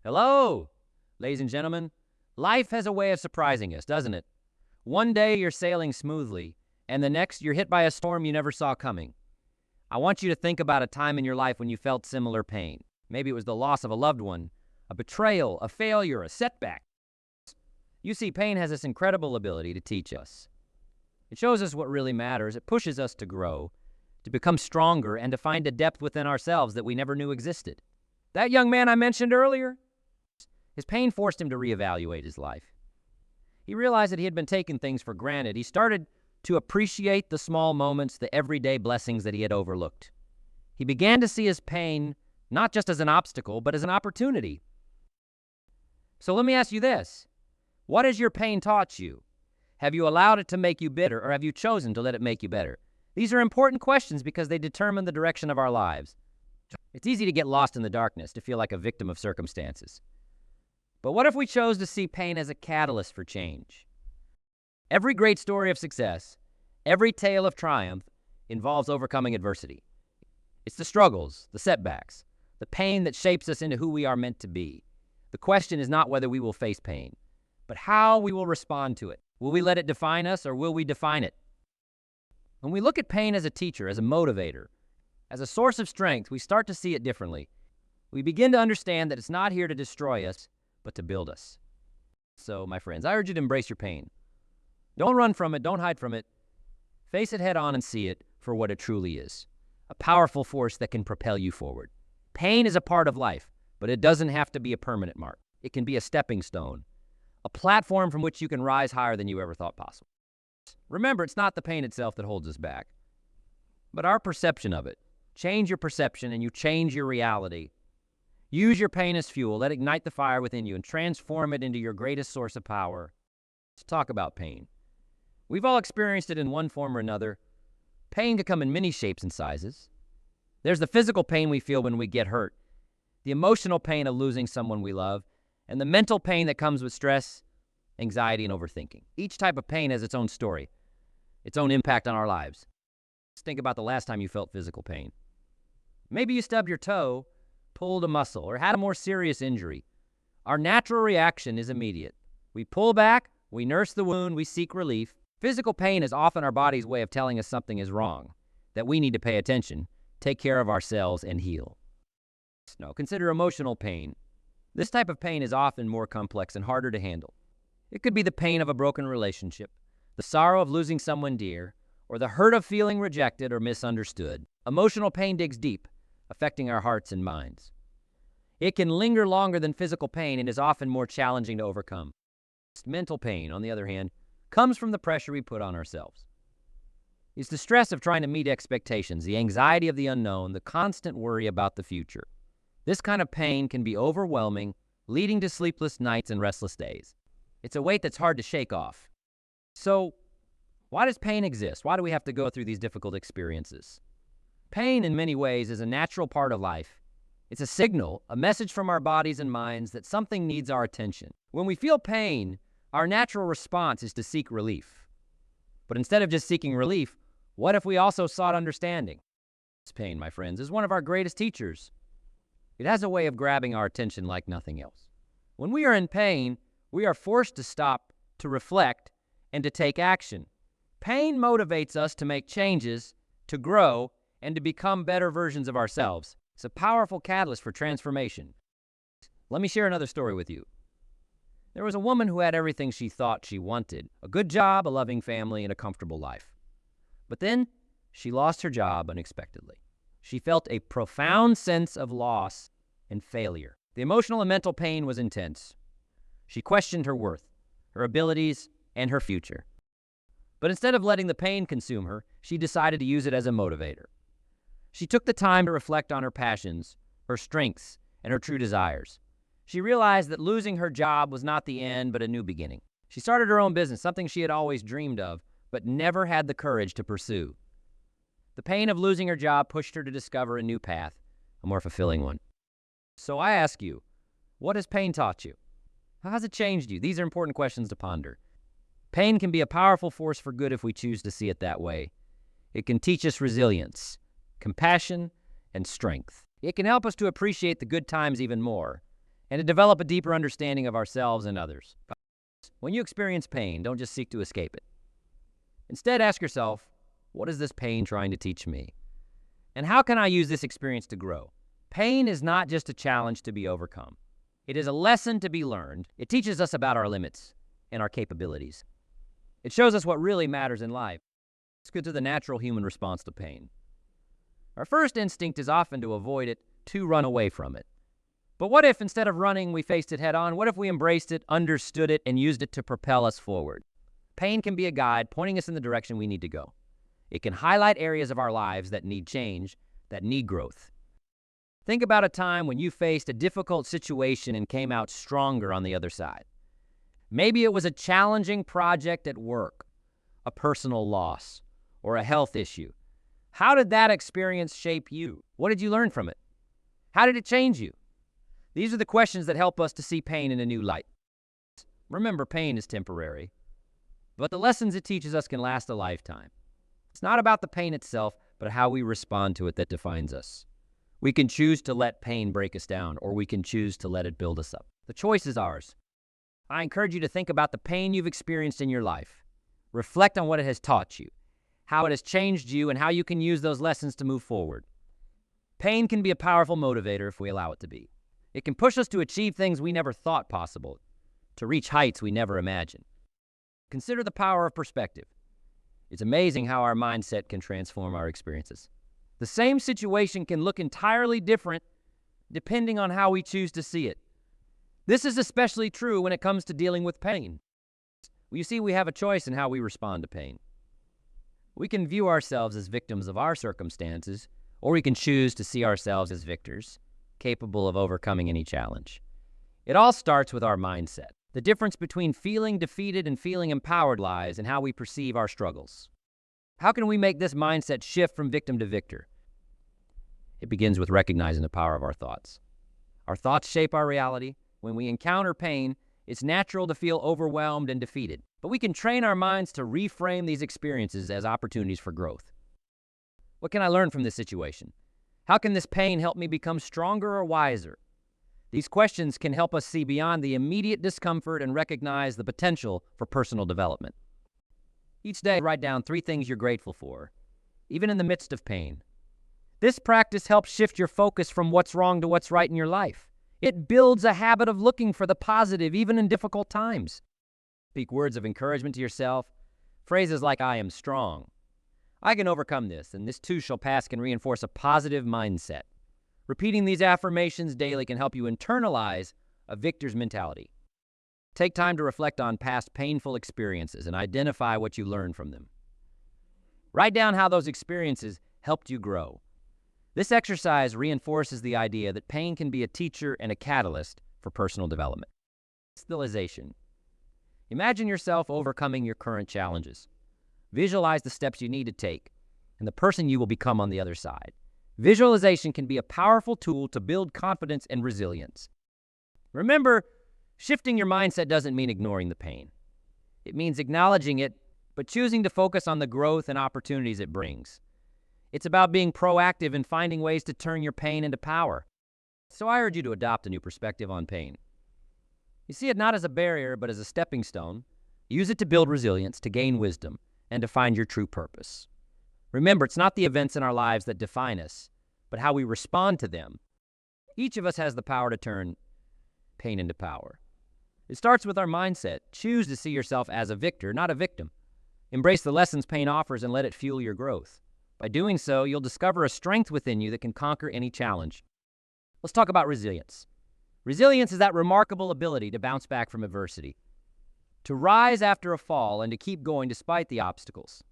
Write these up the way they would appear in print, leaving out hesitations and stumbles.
Hello, ladies and gentlemen. Life has a way of surprising us, doesn't it? One day you're sailing smoothly, and the next you're hit by a storm you never saw coming. I want you to think about a time in your life when you felt similar pain. Maybe it was the loss of a loved one, a betrayal, a failure, a setback. You see, pain has this incredible ability to teach us. It shows us what really matters. It pushes us to grow, to become stronger, and to find a depth within ourselves that we never knew existed. That young man I mentioned earlier, his pain forced him to reevaluate his life. He realized that he had been taking things for granted. He started to appreciate the small moments, the everyday blessings that he had overlooked. He began to see his pain not just as an obstacle, but as an opportunity. So let me ask you this. What has your pain taught you? Have you allowed it to make you bitter, or have you chosen to let it make you better? These are important questions because they determine the direction of our lives. It's easy to get lost in the darkness, to feel like a victim of circumstances. But what if we chose to see pain as a catalyst for change? Every great story of success, every tale of triumph involves overcoming adversity. It's the struggles, the setbacks, the pain that shapes us into who we are meant to be. The question is not whether we will face pain, but how we will respond to it. Will we let it define us, or will we define it? When we look at pain as a teacher, as a motivator, as a source of strength, we start to see it differently. We begin to understand that it's not here to destroy us, but to build us. So, my friends, I urge you to embrace your pain. Don't run from it. Don't hide from it. Face it head on and see it for what it truly is, a powerful force that can propel you forward. Pain is a part of life, but it doesn't have to be a permanent mark. It can be a stepping stone, a platform from which you can rise higher than you ever thought possible. Remember, it's not the pain itself that holds us back, but our perception of it. Change your perception and you change your reality. Use your pain as fuel. Let it ignite the fire within you and transform it into your greatest source of power. Let's talk about pain. We've all experienced it in one form or another. Pain can come in many shapes and sizes. There's the physical pain we feel when we get hurt, the emotional pain of losing someone we love, and the mental pain that comes with stress, anxiety, and overthinking. Each type of pain has its own story, its own impact on our lives. Let's think about the last time you felt physical pain. Maybe you stubbed your toe, pulled a muscle, or had a more serious injury. Our natural reaction is immediate. We pull back, we nurse the wound, we seek relief. Physical pain is often our body's way of telling us something is wrong, that we need to pay attention, take care of ourselves, and heal. Now, consider emotional pain. This type of pain is often more complex and harder to handle. It could be the pain of a broken relationship, the sorrow of losing someone dear, or the hurt of feeling rejected or misunderstood. Emotional pain digs deep, affecting our hearts and minds. It can linger longer than physical pain and is often more challenging to overcome. Mental pain, on the other hand, comes from the pressure we put on ourselves. It's the stress of trying to meet expectations, the anxiety of the unknown, the constant worry about the future. This kind of pain can be overwhelming, leading to sleepless nights and restless days. It's a weight that's hard to shake off. So, why does pain exist? Why do we have to go through these difficult experiences? Pain, in many ways, is a natural part of life. It's a signal, a message from our bodies and minds that something needs our attention. When we feel pain, our natural response is to seek relief. But instead of just seeking relief, what if we also sought understanding? This pain, my friends, is one of our greatest teachers. It has a way of grabbing our attention like nothing else. When we are in pain, we are forced to stop, to reflect, and to take action. Pain motivates us to make changes, to grow, and to become better versions of ourselves. It's a powerful catalyst for transformation. Let me share another story with you. There was a woman who had everything she thought she wanted: a good job, a loving family, and a comfortable life. But then she lost her job unexpectedly. She felt a profound sense of loss and failure. The emotional and mental pain was intense. She questioned her worth, her abilities, and her future. But instead of letting the pain consume her, she decided to use it as a motivator. She took the time to reflect on her passions, her strengths, and her true desires. She realized that losing her job was not the end, but a new beginning. She started her own business, something she had always dreamed of, but never had the courage to pursue. The pain of losing her job pushed her to discover a new path, a more fulfilling one. So I ask you, what has pain taught you? How has it changed you? These are important questions to ponder. Pain can be a powerful force for good if we choose to see it that way. It can teach us resilience, compassion, and strength. It can help us to appreciate the good times even more. and to develop a deeper understanding of ourselves and others. When you experience pain, don't just seek to escape it. Instead, ask yourself, what is this pain trying to teach me? And how can I use this experience to grow? Pain is not just a challenge to be overcome. It is a lesson to be learned. It teaches us about our limits and our capabilities. It shows us what really matters in life. Let's get to the natural human response to pain. Our first instinct is often to avoid it, to run away from it. But what if instead of running, we faced it head on? What if we embraced it, understood it, and used it to propel us forward? Pain can be a guide pointing us in the direction we need to go. It can highlight areas of our lives that need change, that need growth. Think about a time when you faced a difficult situation and came out stronger on the other side. Maybe it was a challenging project at work, a personal loss, or a health issue. How did that experience shape you? What did you learn from it? How did it change you? These are the questions that help us to see pain in a new light. Remember, pain is temporary, but the lessons it teaches us can last a lifetime. It's not about the pain itself, but how we respond to it that defines us. We can choose to let pain break us down, or we can choose to let it build us up. The choice is ours. I encourage you to think about the pain you've experienced in your life. Reflect on what it has taught you, how it has changed you, and how you can use those lessons to move forward. Pain can be a powerful motivator if we allow it to be. It can push us to achieve things we never thought possible, to reach heights we never imagined. Consider the power of perspective. It's amazing how our mindset can transform our experiences. The same situation can look entirely different depending on how we choose to see it. This is especially true when it comes to dealing with pain. You see, we have a choice in how we respond to pain. We can view ourselves as victims of our circumstances, or we can choose to see ourselves as victors, capable of overcoming any challenge. It all starts with our mindset. The difference between feeling defeated and feeling empowered lies in how we perceive our struggles. How can we make this mindset shift from victim to victor? It begins with recognizing the power of our thoughts. Our thoughts shape our reality. When we encounter pain, it's natural to feel overwhelmed and defeated. But we can train our minds to reframe these experiences as opportunities for growth. What can I learn from this situation? How can this pain help me become stronger or wiser? These questions can help us see beyond the immediate discomfort and recognize the potential for personal development. Each day, write down 3 things you're grateful for, even in the midst of pain. This practice helps shift your focus from what's wrong to what's right in your life. It builds a habit of looking for the positive, even in difficult times. Speak words of encouragement to yourself. Phrases like, I am strong. I can overcome this, and this too shall pass can reinforce a positive mindset. Repeating these affirmations daily can help you internalize a victor's mentality. Take time to reflect on past painful experiences and identify what you learned from them. Write down how those experiences helped you grow. This exercise reinforces the idea that pain can be a teacher and a catalyst for personal development. Visualization. Imagine yourself overcoming your current challenges. Visualize the steps you need to take and the person you will become on the other side. Visualization can be a powerful tool to build confidence and resilience. Remember, shifting your mindset doesn't mean ignoring the pain. It means acknowledging it, but choosing to focus on the growth and opportunities it brings. It's about being proactive and finding ways to turn your pain into power. So I urge you to adopt a new perspective on pain. You see it not as a barrier, but as a stepping stone. Use it to build resilience, to gain wisdom, and to find your true purpose. Remember, it's not the events in our lives that define us, but how we respond to them. Each of us has the power to turn pain into power. It starts with our mindset. Choose to see yourself as a victor, not a victim. Embrace the lessons pain offers and let it fuel your growth. By doing so, you'll discover a strength within you that can conquer any challenge. Let's talk about resilience. Resilience is that remarkable ability to bounce back from adversity, to rise after a fall, and to keep going despite the obstacles.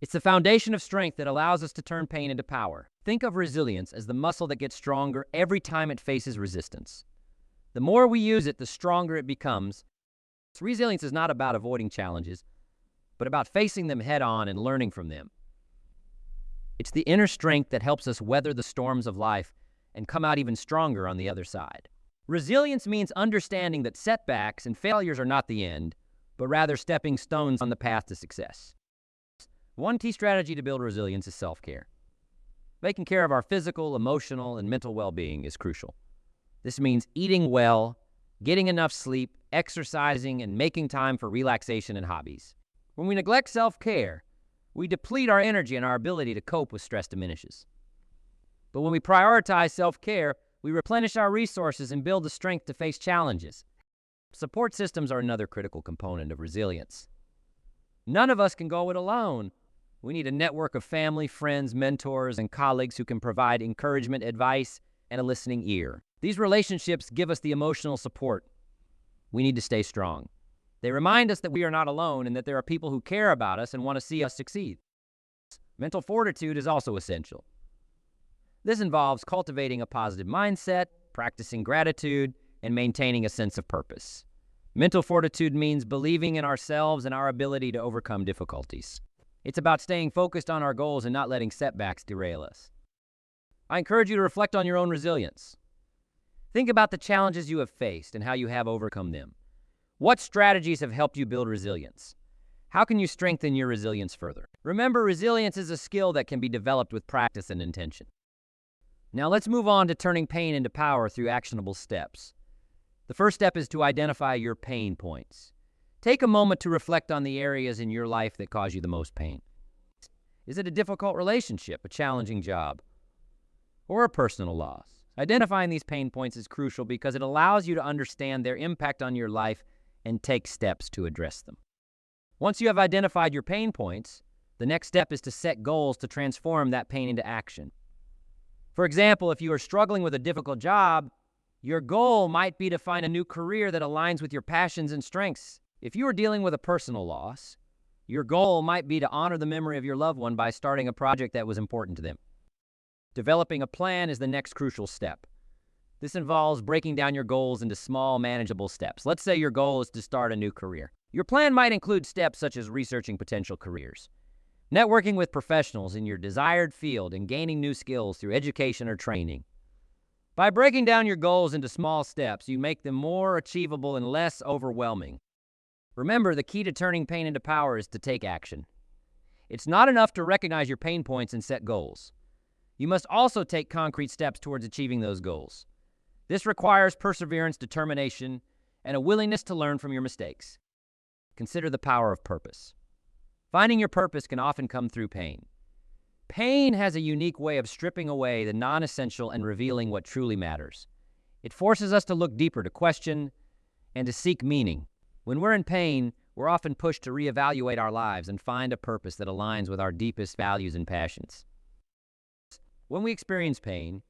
It's the foundation of strength that allows us to turn pain into power. Think of resilience as the muscle that gets stronger every time it faces resistance. The more we use it, the stronger it becomes. Resilience is not about avoiding challenges, but about facing them head on and learning from them. It's the inner strength that helps us weather the storms of life and come out even stronger on the other side. Resilience means understanding that setbacks and failures are not the end, but rather stepping stones on the path to success. One key strategy to build resilience is self-care. Taking care of our physical, emotional, and mental well-being is crucial. This means eating well, getting enough sleep, exercising, and making time for relaxation and hobbies. When we neglect self-care, we deplete our energy and our ability to cope with stress diminishes. But when we prioritize self-care, we replenish our resources and build the strength to face challenges. Support systems are another critical component of resilience. None of us can go it alone. We need a network of family, friends, mentors, and colleagues who can provide encouragement, advice, and a listening ear. These relationships give us the emotional support we need to stay strong. They remind us that we are not alone and that there are people who care about us and want to see us succeed. Mental fortitude is also essential. This involves cultivating a positive mindset, practicing gratitude, and maintaining a sense of purpose. Mental fortitude means believing in ourselves and our ability to overcome difficulties. It's about staying focused on our goals and not letting setbacks derail us. I encourage you to reflect on your own resilience. Think about the challenges you have faced and how you have overcome them. What strategies have helped you build resilience? How can you strengthen your resilience further? Remember, resilience is a skill that can be developed with practice and intention. Now let's move on to turning pain into power through actionable steps. The first step is to identify your pain points. Take a moment to reflect on the areas in your life that cause you the most pain. Is it a difficult relationship, a challenging job, or a personal loss? Identifying these pain points is crucial because it allows you to understand their impact on your life and take steps to address them. Once you have identified your pain points, the next step is to set goals to transform that pain into action. For example, if you are struggling with a difficult job, your goal might be to find a new career that aligns with your passions and strengths. If you are dealing with a personal loss, your goal might be to honor the memory of your loved one by starting a project that was important to them. Developing a plan is the next crucial step. This involves breaking down your goals into small, manageable steps. Let's say your goal is to start a new career. Your plan might include steps such as researching potential careers, networking with professionals in your desired field, and gaining new skills through education or training. By breaking down your goals into small steps, you make them more achievable and less overwhelming. Remember, the key to turning pain into power is to take action. It's not enough to recognize your pain points and set goals. You must also take concrete steps towards achieving those goals. This requires perseverance, determination, and a willingness to learn from your mistakes. Consider the power of purpose. Finding your purpose can often come through pain. Pain has a unique way of stripping away the non-essential and revealing what truly matters. It forces us to look deeper, to question, and to seek meaning. When we're in pain, we're often pushed to reevaluate our lives and find a purpose that aligns with our deepest values and passions. When we experience pain,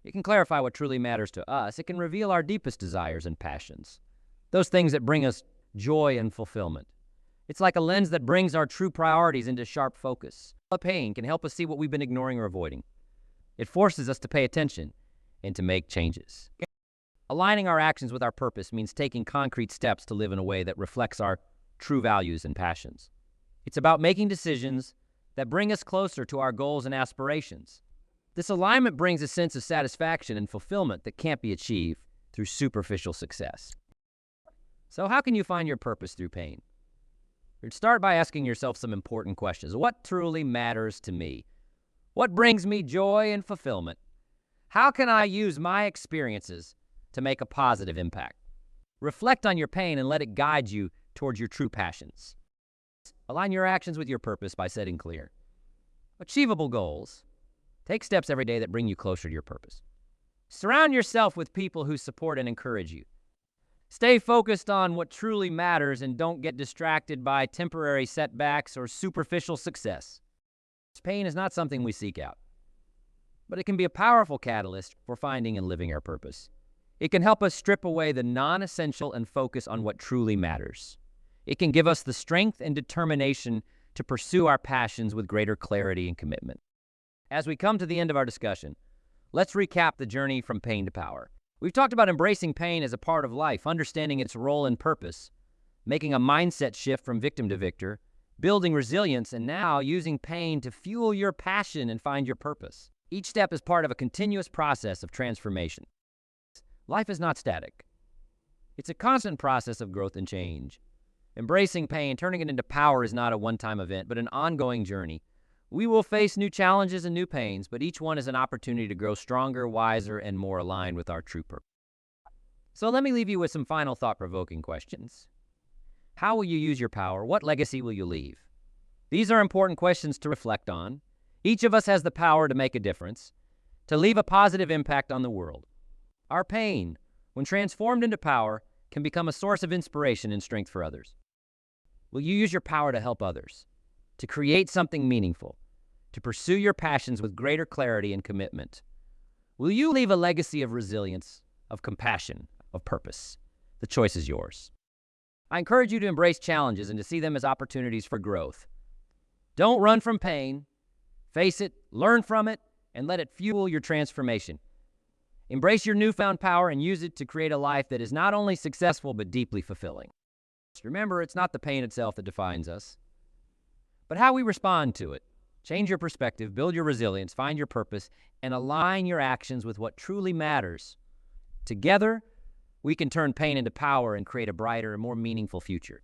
it can clarify what truly matters to us. It can reveal our deepest desires and passions, those things that bring us joy and fulfillment. It's like a lens that brings our true priorities into sharp focus. Pain can help us see what we've been ignoring or avoiding. It forces us to pay attention and to make changes. Aligning our actions with our purpose means taking concrete steps to live in a way that reflects our true values and passions. It's about making decisions that bring us closer to our goals and aspirations. This alignment brings a sense of satisfaction and fulfillment that can't be achieved through superficial success. So how can you find your purpose through pain? Start by asking yourself some important questions. What truly matters to me? What brings me joy and fulfillment? How can I use my experiences to make a positive impact? Reflect on your pain and let it guide you towards your true passions. Align your actions with your purpose by setting clear, achievable goals. Take steps every day that bring you closer to your purpose. Surround yourself with people who support and encourage you. Stay focused on what truly matters and don't get distracted by temporary setbacks or superficial success. Pain is not something we seek out, but it can be a powerful catalyst for finding and living our purpose. It can help us strip away the non-essential and focus on what truly matters. It can give us the strength and determination to pursue our passions with greater clarity and commitment. As we come to the end of our discussion, let's recap the journey from pain to power. We've talked about embracing pain as a part of life, understanding its role and purpose, making a mindset shift from victim to victor, building resilience, and now using pain to fuel your passion and find your purpose. Each step is part of a continuous process of transformation. Life is not static. It's a constant process of growth and change. Embracing pain, turning it into power is not a one-time event, but an ongoing journey, We will face new challenges and new pains, but each one is an opportunity to grow stronger, wiser, and more aligned with our true purpose. So let me leave you with some final thought-provoking questions. How will you use your power? What legacy will you leave? These are important questions to reflect on. Each of us has the power to make a difference, to leave a positive impact on the world. Our pain, when transformed into power, can become a source of inspiration and strength for others. Will you use your power to help others, to create something meaningful, to pursue your passions with greater clarity and commitment? Will you leave a legacy of resilience, of compassion, of purpose? The choice is yours. I encourage you to embrace challenges and to see them as opportunities for growth. Don't run from pain. Face it, learn from it, and let it fuel your transformation. Embrace your newfound power and use it to create a life that is not only successful but deeply fulfilling. Remember, it's not the pain itself that defines us, but how we respond to it. Change your perspective, build your resilience, find your purpose, and align your actions with what truly matters. Together, we can turn pain into power and create a brighter and more meaningful future.